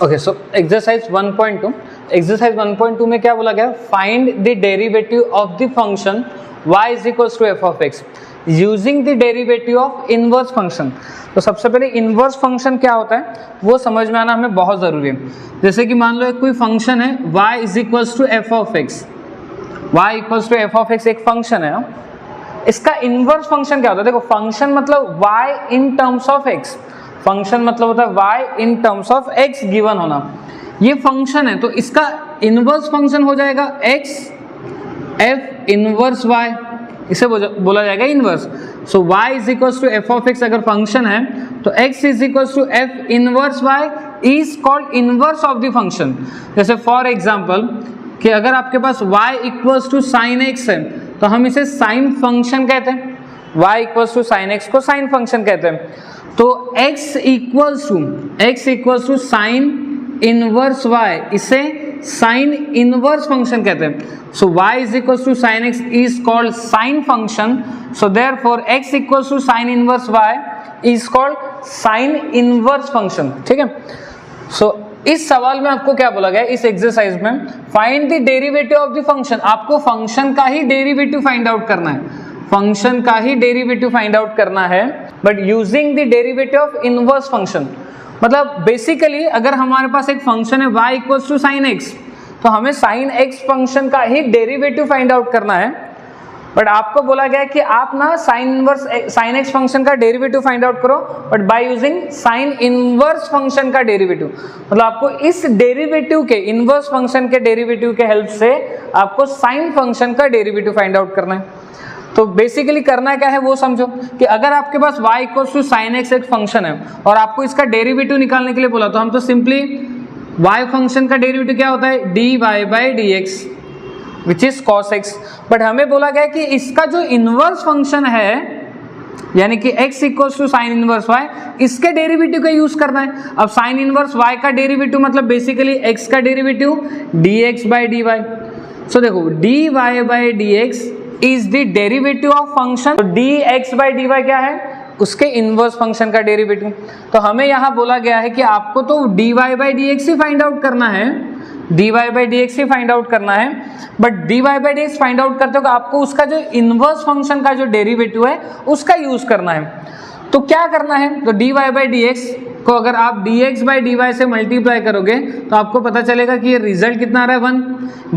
Okay, so exercise 1.2, exercise 1.2 में क्या बोला गया, find the derivative of the function y is equals to F of X using the derivative of inverse function. तो सबसे पहले inverse function क्या होता है वो समझ में आना हमें बहुत ज़रूरी है। जैसे कि मान लो कोई फंक्शन है y is equals to F of X, y equals to F of X एक फंक्शन है, इसका इनवर्स फंक्शन क्या होता है? देखो, फंक्शन मतलब y in terms of x, function मतलब होता है y in terms of x given होना। ये फंक्शन है तो इसका इनवर्स फंक्शन हो जाएगा x f इनवर्स y, इसे बोला जाएगा inverse. So y is equals to F of X अगर फंक्शन है तो x is equals to f inverse y is called inverse of the function. जैसे फॉर एग्जांपल कि अगर आपके पास y equals to sine x है तो हम इसे साइन फंक्शन कहते हैं, y equals to sine x को साइन फंक्शन कहते हैं। तो x equals to sine inverse y, इसे साइन इनवर्स फंक्शन कहते हैं। So y is equals to sine x is called sine function, so therefore x equals to sine inverse y is called sine inverse function. ठीक है, सो इस सवाल में आपको क्या बोला गया, इस एक्सरसाइज में find the derivative of the function, आपको फंक्शन का ही डेरिवेटिव फाइंड आउट करना है, फंक्शन का ही डेरिवेटिव फाइंड आउट करना है, but using the derivative of inverse function. मतलब बेसिकली अगर हमारे पास एक फंक्शन है y equals to sine x तो हमें साइन x फंक्शन का ही डेरिवेटिव फाइंड आउट करना है, बट आपको बोला गया कि आप ना साइन x फंक्शन का डेरिवेटिव फाइंड आउट करो but by using sign inverse function का डेरिवेटिव। मतलब आपको इस डेरिवेटिव के, इनवर्स फंक्शन के डेरिवेटिव के हेल्प से आपको साइन फंक्शन का डेरिवेटिव फाइंड आउट करना है। तो बेसिकली करना क्या है वो समझो कि अगर आपके पास y equals to sine x एक फंक्शन है और आपको इसका डेरिवेटिव निकालने के लिए बोला तो हम तो सिंपली y फंक्शन का डेरिवेटिव क्या होता है, dy by dx which is cos x, but हमें बोला गया कि इसका जो इनवर्स फंक्शन है यानी कि x equals to sine inverse y, इसके डेरिवेटिव का यूज करना है। अब साइन इनवर्स y का डेरिवेटिव मतलब बेसिकली x का derivative dx by dy। So देखो dy by dx is the derivative of function, तो dx बाई dy क्या है, उसके इनवर्स फंक्शन का डेरिवेटिव। तो हमें यहाँ बोला गया है कि आपको तो dy by dx he find out करना है, dy by dx he find out करना है, but dy by dx find out करते हो तो आपको उसका जो इनवर्स फंक्शन का जो डेरिवेटिव है उसका यूज करना है। तो क्या करना है, तो dy बाई dx को अगर आप dx बाई dy से मल्टीप्लाई करोगे तो आपको पता चलेगा कि ये रिजल्ट कितना आ रहा है 1,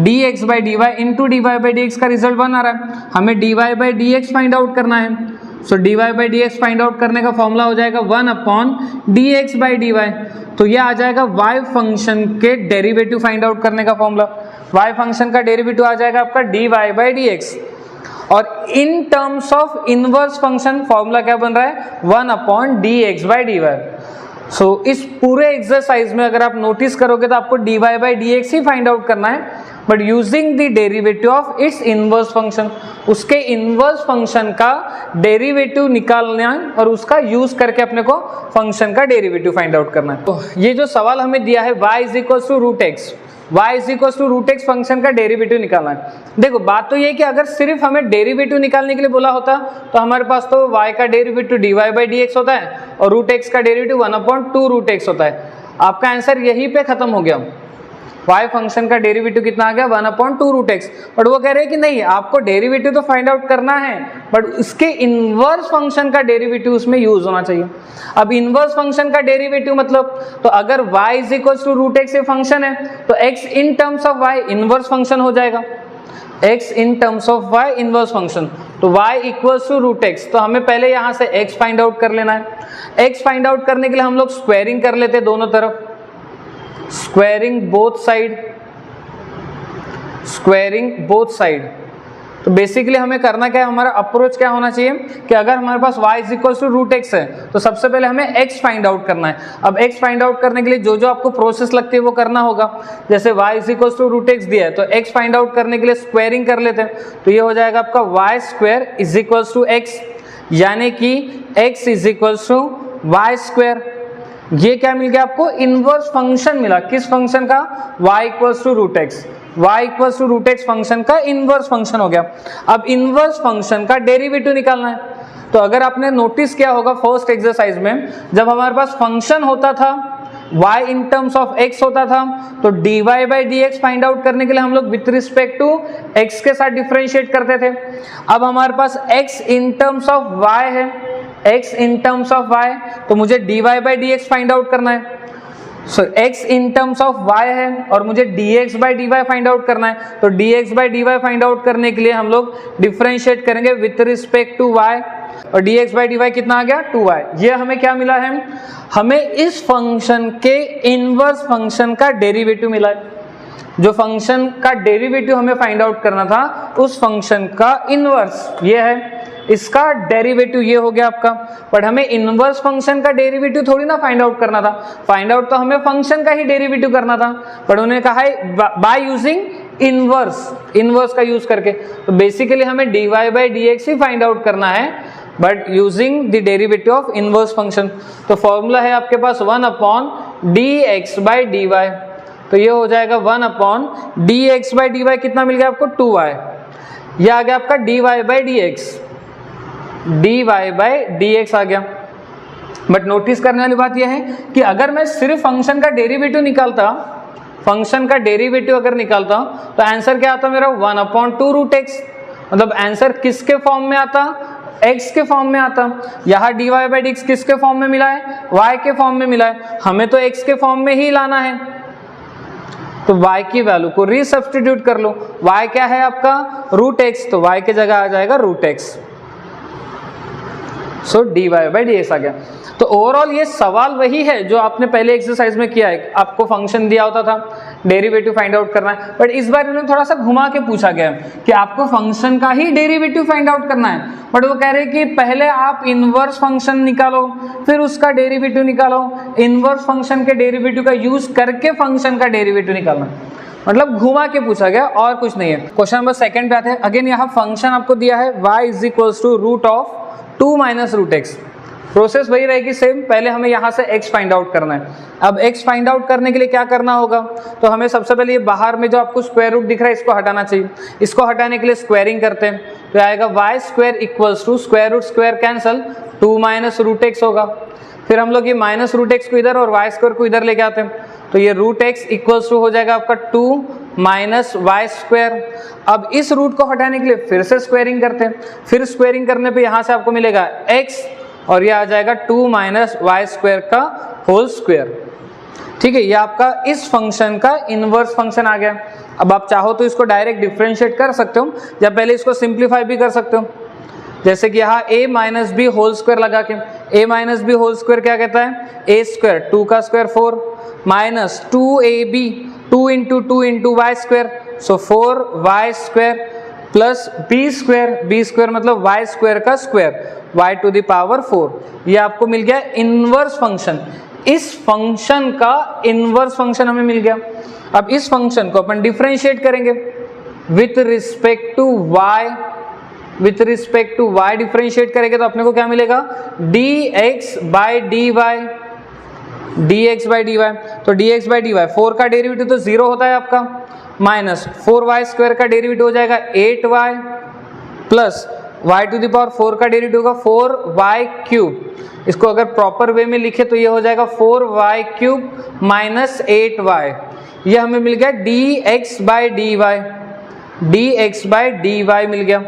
dx by dy into dy by dx का रिजल्ट 1 आ रहा है। हमें dy by dx find out करना है, सो dy by dx find out करने का फॉर्मूला हो जाएगा 1 अपॉन dx बाई dy। तो ये आ जाएगा y फंक्शन के डेरिवेटिव फाइंड आउट करने का फॉर्मूला, y फंक्शन का डेरिवेटिव आ जाएगा आपका dy बाई dx, और इन terms of inverse function formula क्या बन रहा है 1 अपॉन dx बाई dy। सो इस पूरे एक्सरसाइज में अगर आप नोटिस करोगे तो आपको dy by dx he find out करना है, but using the derivative of its inverse function, उसके इनवर्स फंक्शन का डेरिवेटिव निकालना है और उसका यूज करके अपने को फंक्शन का डेरिवेटिव फाइंड आउट करना है। तो ये जो सवाल हमें दिया है y is equals to root x, y is equals to root x function का डेरिवेटिव निकालना है। देखो बात तो ये है कि अगर सिर्फ हमें डेरिवेटिव निकालने के लिए बोला होता तो हमारे पास तो y का डेरिवेटिव dy बाई dx होता है और रूट एक्स का डेरिवेटिव 1 अपॉन 2 रूट एक्स होता है। आपका आंसर यहीं पे खत्म हो गया, y फंक्शन का डेरिवेटिव कितना आ गया 1 अपॉन 2 रूट एक्स। बट वो कह रहे हैं कि नहीं, आपको डेरिवेटिव तो फाइंड आउट करना है बट उसके इनवर्स फंक्शन का डेरिवेटिव उसमें यूज होना चाहिए। अब इनवर्स फंक्शन का डेरिवेटिव मतलब, तो अगर y is equals to root x ये फंक्शन है तो x in terms of y inverse function हो जाएगा, x in terms of y inverse function, तो y equals to root x. तो हमें पहले यहाँ से x फाइंड आउट कर लेना है। x फाइंड आउट करने के लिए हम लोग स्क्वायरिंग कर लेते हैं दोनों तरफ, स्क्वायरिंग बोथ साइड। तो बेसिकली हमें करना क्या है, हमारा अप्रोच क्या होना चाहिए कि अगर हमारे पास y is equal to root x है तो सबसे पहले हमें x फाइंड आउट करना है। अब x फाइंड आउट करने के लिए जो जो आपको प्रोसेस लगती है वो करना होगा। जैसे y is equal to root x दिया है तो x फाइंड आउट करने के लिए स्क्वायरिंग कर लेते हैं, तो ये हो जाएगा आपका y square is equal to x, यानी कि x is equal to y square. ये क्या मिल गया आपको, इनवर्स फंक्शन मिला, किस फंक्शन का, y equals to root x, y equals to root x function का इनवर्स फंक्शन हो गया। अब इनवर्स फंक्शन का डेरिवेटिव निकालना है, तो अगर आपने नोटिस किया होगा फर्स्ट एक्सरसाइज में जब हमारे पास फंक्शन होता था y in terms of x होता था, तो dy by D x find out करने के लिए हम लोग विथ रिस्पेक्ट टू x के साथ डिफरेंशिएट करते थे। अब हमारे पास x in terms of y है, x in terms of y, तो मुझे dy by D x find out करना है। So x in terms of y है और मुझे dx by d y find out करना है, तो dx by d y find out करने के लिए हम लोग डिफरेंशिएट करेंगे विथ रिस्पेक्ट टू y, और dx बाई डी वाई कितना आ गया 2y। ये हमें क्या मिला है, हमें इस फंक्शन के इनवर्स फंक्शन का डेरिवेटिव मिला है। जो फंक्शन का डेरिवेटिव हमें फाइंड आउट करना था, उस फंक्शन का इनवर्स ये है, इसका डेरिवेटिव ये हो गया आपका। बट हमें इनवर्स फंक्शन का डेरिवेटिव थोड़ी ना फाइंड आउट करना था, फाइंड आउट तो हमें फंक्शन का ही डेरिवेटिव करना था, बट उन्होंने कहा है बाय यूजिंग इनवर्स का यूज करके। तो बेसिकली हमें dy बाई डी एक्स ही फाइंड आउट करना है, but using the derivative of inverse function. तो फॉर्मूला है आपके पास 1 upon d x by d y, तो ये हो जाएगा 1 upon d x by d y, कितना मिल गया आपको 2y। ये आ गया आपका dy by D X, dy by D X आ गया। बट नोटिस करने वाली बात यह है कि अगर मैं सिर्फ फंक्शन का डेरिवेटिव निकालता, फंक्शन का डेरिवेटिव अगर निकालता तो आंसर क्या आता मेरा 1 अपॉन 2 रूट एक्स। मतलब आंसर किसके फॉर्म में आता, x के फॉर्म में आता। यहाँ dy बाई डी एक्स किसके फॉर्म में मिला है, y के फॉर्म में मिला है, हमें तो x के फॉर्म में ही लाना है। तो y की वैल्यू को रीसब्स्टिट्यूट कर लो, y क्या है आपका रूट x, तो y की जगह आ जाएगा root x। So dy by D X आ गया। तो ओवरऑल ये सवाल वही है जो आपने पहले एक्सरसाइज में किया है, आपको फंक्शन दिया होता था, डेरिवेटिव फाइंड आउट करना है, बट इस बार इन्होंने थोड़ा सा घुमा के पूछा गया कि आपको फंक्शन का ही डेरिवेटिव फाइंड आउट करना है। बट वो कह रहे हैं कि पहले आप इनवर्स फंक्शन निकालो, फिर उसका डेरिवेटिव निकालो, इनवर्स फंक्शन के डेरिवेटिव का यूज करके फंक्शन का डेरिवेटिव निकालना। मतलब घुमा के पूछा गया और कुछ नहीं है। क्वेश्चन नंबर सेकंड पे आते हैं। अगेन यहाँ फंक्शन आपको दिया है y is equals to root of 2 minus root x. Process वही रहेगी सेम, पहले हमें यहाँ से x फाइंड आउट करना है। अब x फाइंड आउट करने के लिए क्या करना होगा, तो हमें सबसे पहले ये बाहर में जो आपको स्क्वायर रूट दिख रहा है इसको हटाना चाहिए। इसको हटाने के लिए स्क्वायरिंग करते हैं, तो आएगा y square equals to square root square cancel 2 minus root x होगा। फिर हम लोग ये माइनस रूट एक्स को इधर और y स्क्वायर को इधर लेके आते हैं, तो ये रूट एक्स इक्वल्स टू हो जाएगा आपका 2 माइनस वाई स्क्वायर। अब इस रूट को हटाने के लिए फिर से स्क्वायरिंग करते हैं, फिर स्क्वायरिंग करने पे यहाँ से आपको मिलेगा x और ये आ जाएगा 2 माइनस वाई स्क्वायर का होल स्क्वायर। ठीक है, ये आपका इस फंक्शन का इनवर्स फंक्शन आ गया। अब आप चाहो तो इसको डायरेक्ट डिफरेंशिएट कर सकते हो या पहले इसको सिंप्लीफाई भी कर सकते हो, जैसे कि यहाँ a minus B whole square लगा के, a minus B whole square क्या कहता है, a स्क्वायर 2 का square 4 minus 2ab 2 into Y square, so 4y square plus b square मतलब y स्क्वायर का square y to the power 4। ये आपको मिल गया इनवर्स फंक्शन। इस फंक्शन का इनवर्स फंक्शन हमें मिल गया। अब इस फंक्शन को अपन डिफरेंशिएट करेंगे with respect to y differentiate करेंगे तो अपने को क्या मिलेगा, dx बाई डी वाई, तो dx बाई डी वाई 4 का डेरिवेटिव तो 0 होता है आपका, माइनस 4y स्क्वायर का डेरिवेटिव हो जाएगा 8y plus y to the power 4 का डेरिवेटिव होगा 4y क्यूब। इसको अगर प्रॉपर वे में लिखे तो ये हो जाएगा 4y क्यूब माइनस 8y। ये हमें मिल गया dx बाई डी वाई मिल गया।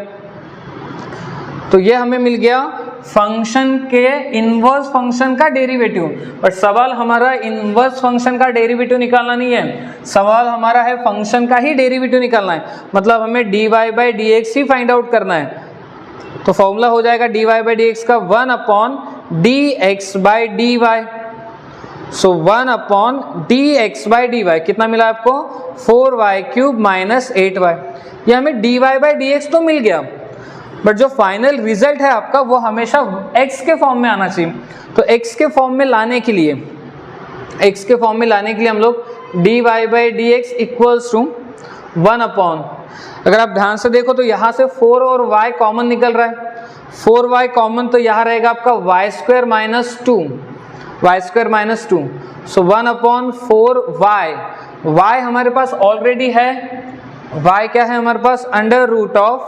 तो ये हमें मिल गया फंक्शन के इनवर्स फंक्शन का डेरिवेटिव। बट सवाल हमारा इनवर्स फंक्शन का डेरिवेटिव निकालना नहीं है, सवाल हमारा है फंक्शन का ही डेरिवेटिव निकालना है। मतलब हमें dy बाई डी एक्स ही फाइंड आउट करना है। तो फॉर्मूला हो जाएगा dy बाई डी एक्स का 1 upon d x by d y. So 1 upon d x by d y कितना मिला आपको, 4y क्यूब माइनस 8y। ये हमें dy बाई डी एक्स तो मिल गया, बट जो फाइनल रिजल्ट है आपका वो हमेशा x के फॉर्म में आना चाहिए। तो x के फॉर्म में लाने के लिए हम लोग dy by D x equals to 1 upon, अगर आप ध्यान से देखो तो यहाँ से 4 और y कॉमन निकल रहा है, 4y कॉमन तो यहाँ रहेगा आपका y square minus 2, so 1 upon 4y हमारे पास ऑलरेडी है, y क्या है हमारे पास under root of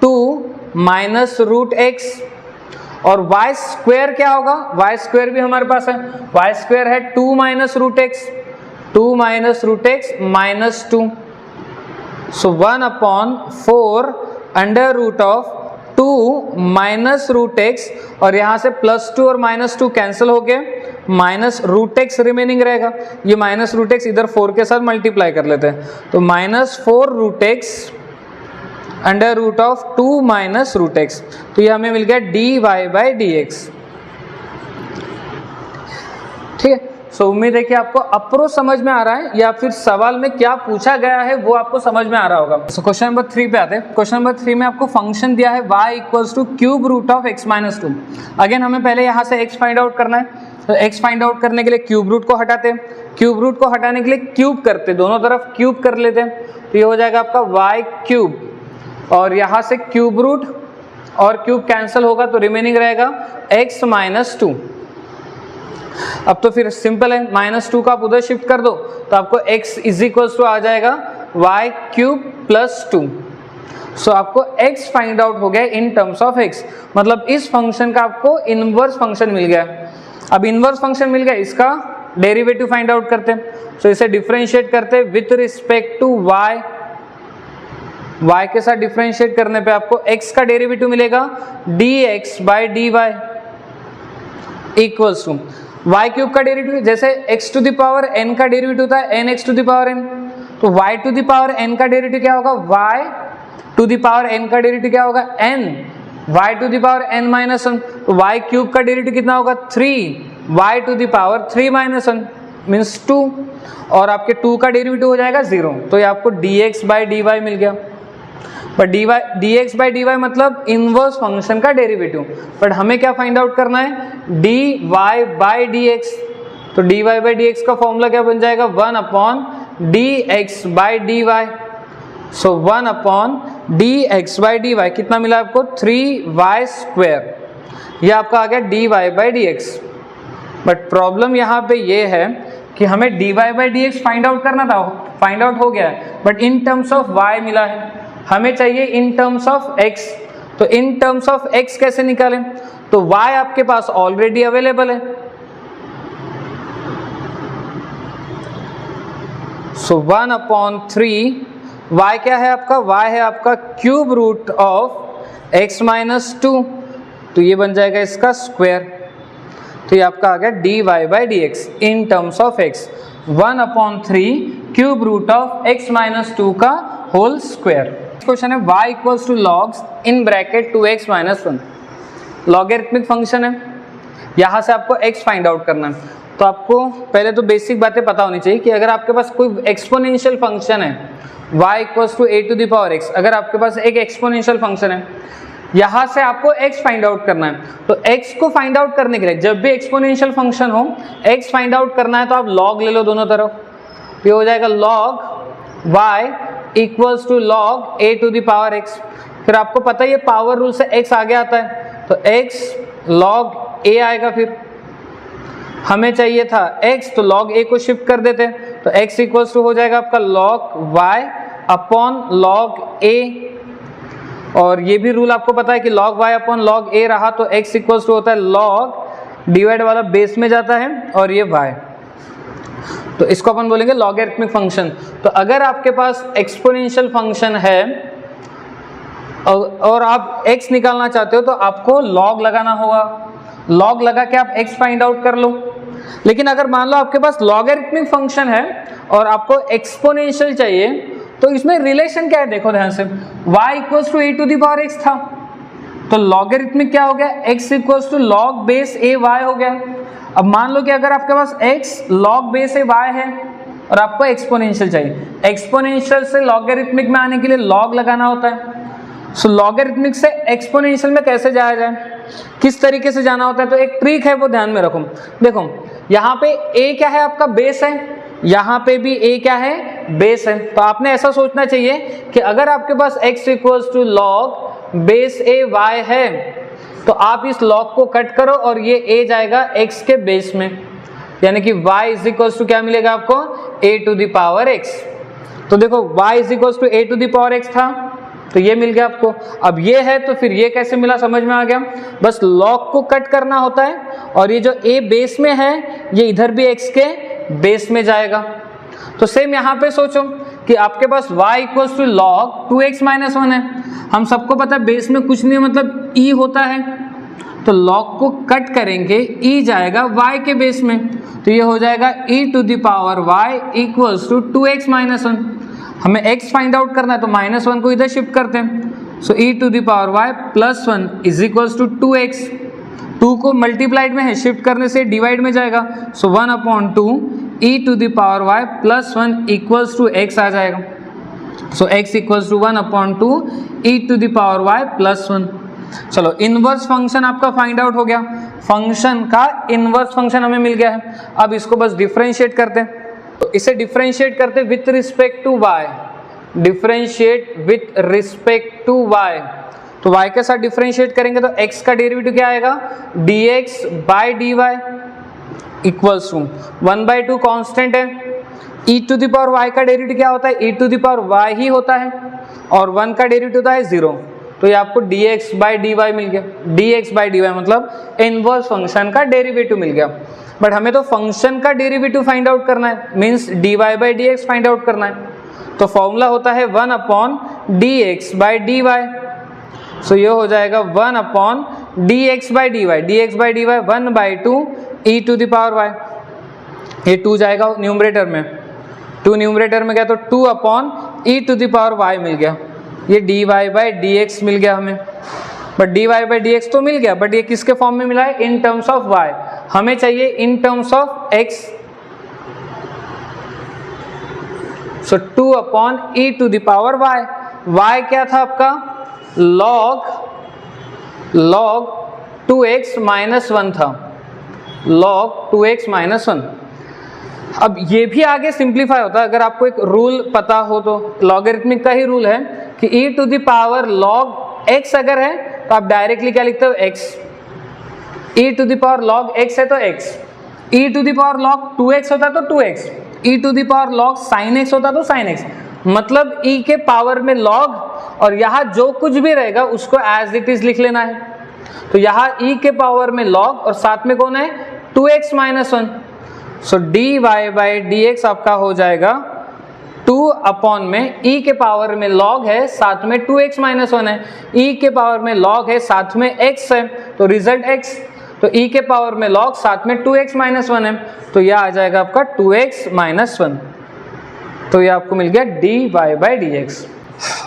2 minus root x. और वाई स्क्वेयर क्या होगा, वाई स्क्वेयर भी हमारे पास है, वाई स्क्वेयर है 2 minus root x, 2 minus root x minus 2, so 1/4 under root of 2 minus root x, और यहाँ से +2 और -2 कैंसिल हो गए, माइनस रूट एक्स रिमेनिंग रहेगा, ये माइनस रूट एक्स इधर 4 के साथ मल्टीप्लाई कर लेते हैं, तो -4 root x under root of 2 minus root x, तो ये हमें मिल गया dy/dx। ठीक है, सो उम्मीद है कि आपको अप्रोच समझ में आ रहा है, या फिर सवाल में क्या पूछा गया है वो आपको समझ में आ रहा होगा। सो क्वेश्चन नंबर 3 पे आते हैं। क्वेश्चन नंबर 3 में आपको फंक्शन दिया है y = cube root of x - 2। Again हमें पहले यहाँ से x फाइंड आउट करना है, तो x फाइंड आउट करने के लिए क्यूब रूट को हटाते हैं, क्यूब रूट को हटाने के लिए क्यूब करते, दोनों तरफ क्यूब कर लेते हैं, तो ये हो जाएगा आपका y³, और यहाँ से क्यूब रूट और क्यूब कैंसिल होगा तो रिमेनिंग रहेगा x - 2। अब तो फिर सिंपल है, -2 का आप उधर शिफ्ट कर दो तो आपको x = आ जाएगा y³ + 2। सो आपको x फाइंड आउट हो गया इन टर्म्स ऑफ x, मतलब इस फंक्शन का आपको इनवर्स फंक्शन मिल गया। अब इनवर्स फंक्शन मिल गया, इसका डेरिवेटिव फाइंड आउट करते हैं, सो इसे डिफरेंशिएट करते हैं with respect to y, y के साथ डिफरेंशिएट करने पे आपको x का डेरिवेटिव मिलेगा dx/dy इक्वल्स टू y³ का डेरिवेटिव, जैसे x⁴n का डेरिवेटिव होता है nx⁴n, तो y⁴n का डेरिवेटिव क्या होगा, y⁴n का डेरिवेटिव क्या होगा n, y⁴n - 1, तो y³ का डेरिवेटिव कितना होगा 3, y⁴ - 1 मीन्स 2, और आपके 2 का डेरिवेटिव हो जाएगा 0, तो ये आपको dx/dy मिल गया। बट dx/dy मतलब इनवर्स फंक्शन का डेरिवेटिव, बट हमें क्या फाइंड आउट करना है, dy/dx, तो dy/dx का फॉर्मूला क्या बन जाएगा 1/dx/dy, सो 1/dx/dy कितना मिला आपको 3y², ये आपका आ गया dy/dx। बट प्रॉब्लम यहाँ पे ये है कि हमें dy/dx फाइंड आउट करना था, फाइंड आउट हो गया है, but in terms of y मिला है, हमें चाहिए इन टर्म्स ऑफ x, तो इन टर्म्स ऑफ x कैसे निकालें, तो y आपके पास ऑलरेडी अवेलेबल है, सो 1/3 y क्या है आपका, y है आपका क्यूब रूट ऑफ x - 2, तो ये बन जाएगा इसका स्क्वायर, तो ये आपका आ गया dy/dx in terms of x 1/3 cube root of x - 2 का होल स्क्वायर। क्वेश्चन है y = log in bracket 2x - 1, logarithmic function है, यहाँ से आपको x फाइंड आउट करना है, तो आपको पहले तो बेसिक बातें पता होनी चाहिए कि अगर आपके पास कोई एक्सपोनेंशियल फंक्शन है y = a⁴x, अगर आपके पास एक एक्सपोनेंशियल फंक्शन है, यहाँ से आपको x फाइंड आउट करना है, तो x को फाइंड आउट करने के लिए जब भी एक्सपोनेंशियल फंक्शन हो x फाइंड आउट करना है तो आप log ले लो दोनों तरफ, ये हो जाएगा log y = log a⁴x, फिर आपको पता है ये पावर रूल से x आगे आता है, तो x log a आएगा, फिर हमें चाहिए था x, तो log a को शिफ्ट कर देते हैं, तो x = हो जाएगा आपका log y log a, और ये भी रूल आपको पता है कि log y log a रहा तो x = होता है log, डिवाइड वाला बेस में जाता है और ये y, तो इसको अपन बोलेंगे लॉगरिथमिक फंक्शन। तो अगर आपके पास एक्सपोनेंशियल फंक्शन है और आप x निकालना चाहते हो तो आपको log लगाना होगा, log लगा के आप x फाइंड आउट कर लो। लेकिन अगर मान लो आपके पास लॉगरिथमिक फंक्शन है और आपको एक्सपोनेंशियल चाहिए, तो इसमें रिलेशन क्या है, देखो ध्यान से, y = a⁴x था, तो लॉगरिथमिक क्या हो गया, x = log base a y हो गया। अब मान लो कि अगर आपके पास x log base a y है और आपको एक्सपोनेंशियल चाहिए, एक्सपोनेंशियल से लॉगरिथमिक में आने के लिए log लगाना होता है, सो लॉगरिथमिक से एक्सपोनेंशियल में कैसे जाया जाए, किस तरीके से जाना होता है, तो एक ट्रिक है वो ध्यान में रखो। देखो यहाँ पे a क्या है आपका बेस है, यहाँ पे भी a क्या है बेस है, तो आपने ऐसा सोचना चाहिए कि अगर आपके पास x = log base a y है तो आप इस log को कट करो और ये a जाएगा x के बेस में, यानी कि y = क्या मिलेगा आपको a⁴x। तो देखो y = a⁴x था, तो ये मिल गया आपको। अब ये है तो फिर ये कैसे मिला, समझ में आ गया। बस log को कट करना होता है और ये जो a बेस में है ये इधर भी x के बेस में जाएगा। तो सेम यहाँ पे सोचो कि आपके पास y equals to log 2x minus 1 है। हम सबको पता है बेस में कुछ नहीं मतलब e होता है, तो log को कट करेंगे e जाएगा y के बेस में, तो ये हो जाएगा e to the power y equals to 2x minus 1। हमें x फाइंड आउट करना है तो माइनस 1 को इधर शिफ्ट करते हैं, so e to the power y plus 1 is equals to 2x। 2 को मल्टीप्लाइड में है, शिफ्ट करने से डिवाइड में जाएगा, so 1/2 e to the power y plus 1 equals to x आ जाएगा। So x equals to 1/2 e to the power y plus 1। चलो इनवर्स फंक्शन आपका फाइंड आउट हो गया, फंक्शन का इनवर्स फंक्शन हमें मिल गया है। अब इसको बस डिफरेंशिएट करते हैं, तो इसे डिफरेंशिएट करते हैं with respect to y, differentiate with respect to y। तो y के साथ डिफरेंशिएट करेंगे तो x का डेरिवेटिव क्या आएगा, dx by d y equals to 1/2 constant है। e to the power y का डेरिवेटिव क्या होता है, e to the power y ही होता है, और 1 का डेरिवेटिव होता है 0, तो ये आपको dx बाई डी वाई मिल गया। dx बाई डी वाई मतलब इनवर्स फंक्शन का डेरिवेटिव मिल गया। बट हमें तो फंक्शन का डेरिवेटिव फाइंड आउट करना है, means dy by D x find out करना है। तो फॉर्मूला होता है 1/dx बाई डी वाई, सो ये हो जाएगा 1/dx by d y, dx by d y 1/2 e to the power y। ये 2 जाएगा न्यूमरेटर में, 2 न्यूमरेटर में गया तो 2/e to the power y मिल गया। ये dy बाई dx मिल गया हमें, बट dy बाई dx तो मिल गया, बट ये किसके फॉर्म में मिला है, इन टर्म्स ऑफ y। हमें चाहिए in terms of x, so 2/e to the power y। y क्या था आपका, log 2x माइनस 1 था, log 2x माइनस 1। अब ये भी आगे सिंप्लीफाई होता है अगर आपको एक रूल पता हो तो, लॉगरिथमिक का ही रूल है कि e to the power log x अगर है तो आप डायरेक्टली क्या लिखते हो, x। e to the power log x है तो x, e to the power log 2x होता तो 2x, e to the power log sin x होता तो sin x। मतलब e के पावर में log और यहाँ जो कुछ भी रहेगा उसको एज इट इज लिख लेना है। तो यहाँ e के पावर में log और साथ में कौन है, 2x minus 1, so dy by dx आपका हो जाएगा 2 में e के पावर में log है, साथ में 2x माइनस 1 है, e के पावर में log है, साथ में x है, तो रिजल्ट x। तो e के पावर में log साथ में 2x माइनस 1 है, तो यह आ जाएगा आपका 2x माइनस 1। तो ये आपको मिल गया dy by dx।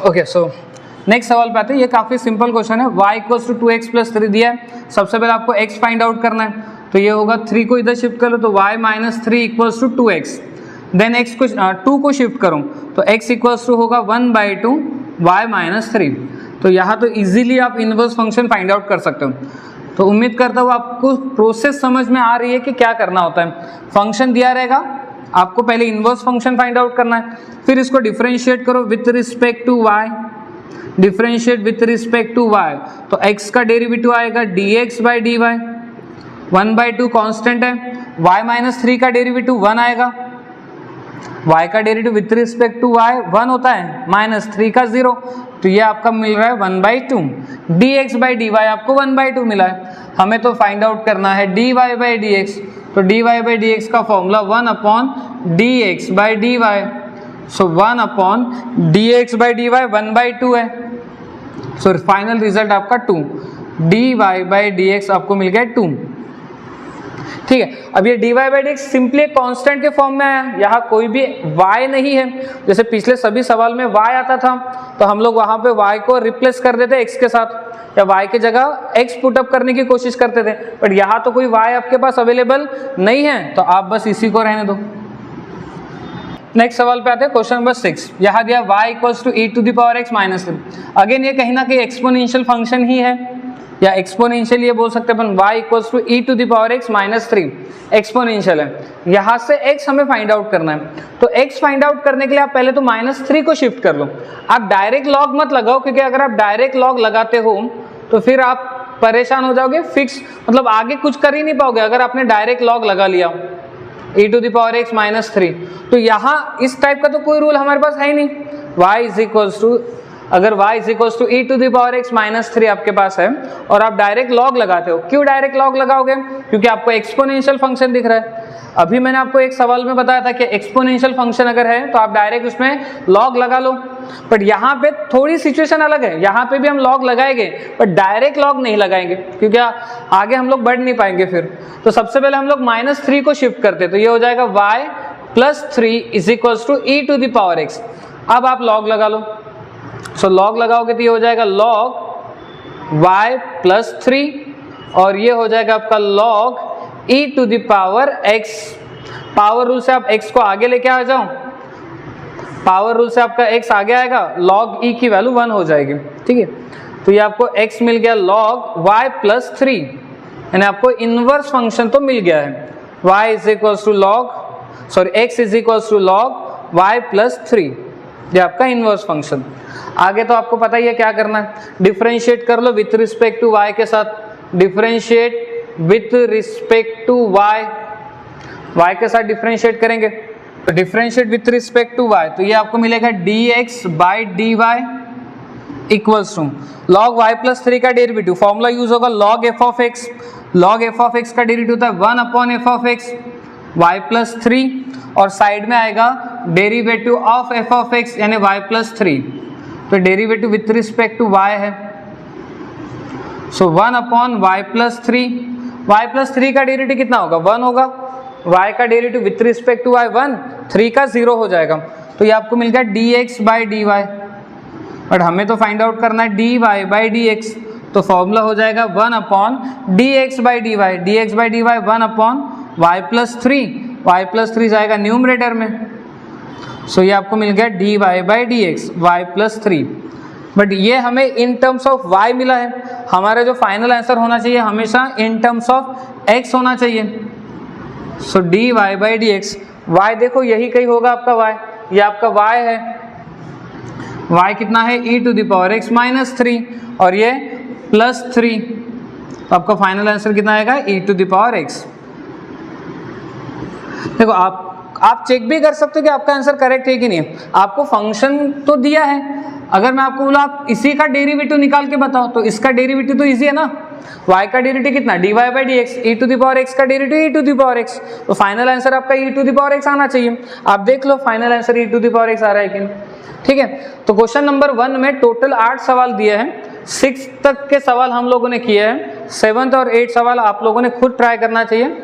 Okay, so next सवाल पे आते हैं। ये काफ़ी सिंपल क्वेश्चन है, y equals to 2x plus 3 दिया है। सबसे पहले आपको x फाइंड आउट करना है, तो ये होगा 3 को इधर शिफ्ट कर लो तो y minus 3 equals to 2x। Then x को 2 को शिफ्ट करूँ तो x इक्वल्स टू होगा 1/2 y माइनस 3। तो यहाँ तो इजीली आप इनवर्स फंक्शन फाइंड आउट कर सकते हो। तो उम्मीद करता हूँ आपको प्रोसेस समझ में आ रही है कि क्या करना होता है। फंक्शन दिया रहेगा, आपको पहले इनवर्स फंक्शन फाइंड आउट करना है, फिर इसको डिफरेंशिएट करो with respect to y, differentiate with respect to y, तो x का डेरिवेटिव आएगा dx by d y, 1/2 constant है, y माइनस 3 का डेरिवेटिव 1 आएगा, y का derivative with respect to y 1 होता है, माइनस 3 का 0, तो ये आपका मिल रहा है 1/2, dx बाई डी वाई आपको 1/2 मिला है। हमें तो फाइंड आउट करना है dy बाई dx, तो dy बाई dx का formula 1/dx by d y, so 1/dx by d y 1/2 है, सो फाइनल रिजल्ट आपका 2, dy बाई dx आपको मिल गया 2। ठीक है, अब ये dy by dx simply constant के फॉर्म में आया, यहाँ कोई भी y नहीं है। जैसे पिछले सभी सवाल में y आता था तो हम लोग वहाँ पे y को रिप्लेस कर देते x के साथ, या y की जगह x पुटअप करने की कोशिश करते थे, बट यहाँ तो कोई y आपके पास अवेलेबल नहीं है, तो आप बस इसी को रहने दो। नेक्स्ट सवाल पे आते हैं, क्वेश्चन नंबर 6। यहाँ दिया y equals to e to the power x minus 3। Again ये कहीं ना कहीं एक्सपोनेंशियल फंक्शन ही है, या एक्सपोनेंशियल ये बोल सकते हैं अपन, y equals to e to the power x minus 3 exponential है। यहाँ से x हमें फाइंड आउट करना है, तो x फाइंड आउट करने के लिए आप पहले तो -3 को शिफ्ट कर लो। आप डायरेक्ट लॉग मत लगाओ, क्योंकि अगर आप डायरेक्ट लॉग लगाते हो तो फिर आप परेशान हो जाओगे, फिक्स मतलब आगे कुछ कर ही नहीं पाओगे अगर आपने डायरेक्ट लॉग लगा लिया e to the power x minus 3। तो यहाँ इस टाइप का तो कोई रूल हमारे पास है ही नहीं। y इज इक्वल्स टू अगर y is equal to e to the power x minus 3 आपके पास है और आप डायरेक्ट लॉग लगाते हो, क्यों डायरेक्ट लॉग लगाओगे? क्योंकि आपको एक्सपोनेंशियल फंक्शन दिख रहा है। अभी मैंने आपको एक सवाल में बताया था कि एक्सपोनेंशियल फंक्शन अगर है तो आप डायरेक्ट उसमें लॉग लगा लो, बट यहाँ पे थोड़ी सिचुएशन अलग है, यहाँ पे भी हम लॉग लगाएंगे बट डायरेक्ट लॉग नहीं लगाएंगे क्योंकि आगे हम लोग बढ़ नहीं पाएंगे फिर। तो सबसे पहले हम लोग -3 को शिफ्ट करते, तो ये हो जाएगा y plus 3 is equal to e to the power x। अब आप लॉग लगा लो, सो लॉग लगाओगे तो ये हो जाएगा log y प्लस 3 और ये हो जाएगा आपका log e to the power x। Power rule से आप x को आगे लेके आ जाओ, पावर रूल से आपका x आगे आएगा, log e की वैल्यू 1 हो जाएगी, ठीक है। तो ये आपको x मिल गया log y प्लस 3, यानी आपको इनवर्स फंक्शन तो मिल गया है। y is equal to x is equal to log y plus 3, ये आपका इनवर्स फंक्शन। आगे तो आपको पता ही है क्या करना है, डिफरेंशिएट कर लो विथ रिस्पेक्ट टू y के साथ, differentiate with respect to y के साथ डिफरेंशिएट करेंगे तो differentiate with respect to y, तो ये आपको मिलेगा dx by d y equals to log y plus 3 का डेरिवेटिव, फॉर्मूला यूज होगा log f of x, log f of x का डेरिवेटिव होता है 1 upon f of x y plus 3 और साइड में आएगा derivative of f of x यानी y plus 3, तो derivative with respect to y है, so 1 upon y plus 3, y plus 3 का डेरिवेटिव कितना होगा 1 होगा, y का derivative with respect to y 1, 3 का 0 हो जाएगा, तो ये आपको मिल गया dx by d y, but हमें तो फाइंड आउट करना है dy बाई dx, तो फॉर्मूला हो जाएगा 1 upon dx by d y, dx by d y 1 upon y plus 3, y plus 3 जाएगा न्यूमरेटर में, सो ये आपको मिल गया dy by dx y plus 3, but ये हमें इन टर्म्स ऑफ y मिला है, हमारा जो फाइनल आंसर होना चाहिए हमेशा इन टर्म्स ऑफ x होना चाहिए, सो dy बाई dx, y देखो यही कहीं होगा आपका y, ये आपका y है, y कितना है e to the power x minus 3 और ये प्लस 3, तो आपका फाइनल आंसर कितना आएगा e to the power x। देखो आप चेक भी कर सकते हो कि आपका आंसर करेक्ट है कि नहीं, आपको फंक्शन तो दिया है, अगर मैं आपको बोला आप इसी का डेरिवेटिव निकाल के बताओ तो इसका डेरिवेटिव तो इजी है ना, y का डेरिवेटिव कितना dy by dx, e to the power x का derivative e to the power x, तो फाइनल आंसर आपका e to the power x आना चाहिए। आप देख लो final answer e to the power x आ रहा है कि नहीं, ठीक है। तो क्वेश्चन नंबर 1 में टोटल 8 सवाल दिए हैं, 6 तक के सवाल हम लोगों ने किए हैं, 7th और 8th सवाल आप लोगों ने खुद ट्राई करना चाहिए।